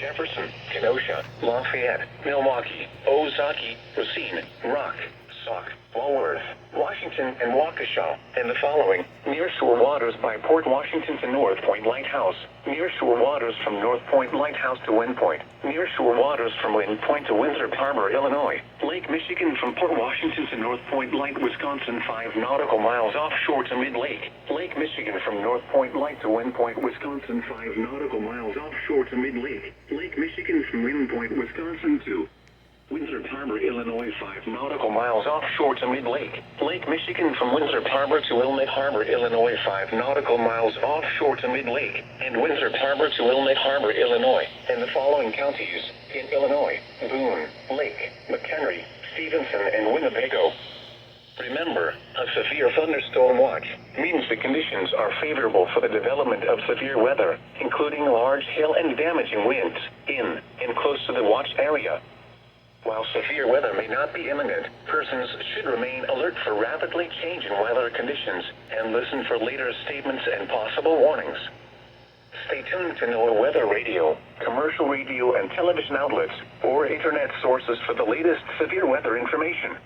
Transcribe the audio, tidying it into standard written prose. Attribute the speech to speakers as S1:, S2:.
S1: Jefferson, Kenosha, Lafayette, Milwaukee, Ozaki, Racine, Rock, Sauk, Walworth, Washington, and Waukesha, and the following: nearshore waters by Port Washington to North Point Lighthouse, nearshore waters from North Point Lighthouse to Wind Point, nearshore waters from Wind Point to Winthrop Harbor, Illinois, Lake Michigan from Port Washington to North Point Light, Wisconsin 5 nautical miles offshore to Mid-Lake, Lake Michigan from North Point Light to Wind Point, Wisconsin 5 nautical miles offshore to Mid-Lake, Lake Michigan from Wind Point, Wisconsin to Winthrop Harbor, Illinois 5 nautical miles offshore to Mid-Lake, Lake Michigan from Winthrop Harbor to Wilmette Harbor, Illinois 5 nautical miles offshore to Mid-Lake, and Winthrop Harbor to Wilmette Harbor, Illinois, and the following counties in Illinois: Boone, Lake, McHenry, Stevenson, and Winnebago. Remember, a severe thunderstorm watch means the conditions are favorable for the development of severe weather, including large hail and damaging winds, in and close to the watch area. While severe weather may not be imminent, persons should remain alert for rapidly changing weather conditions and listen for later statements and possible warnings. Stay tuned to NOAA weather radio, commercial radio and television outlets, or internet sources for the latest severe weather information.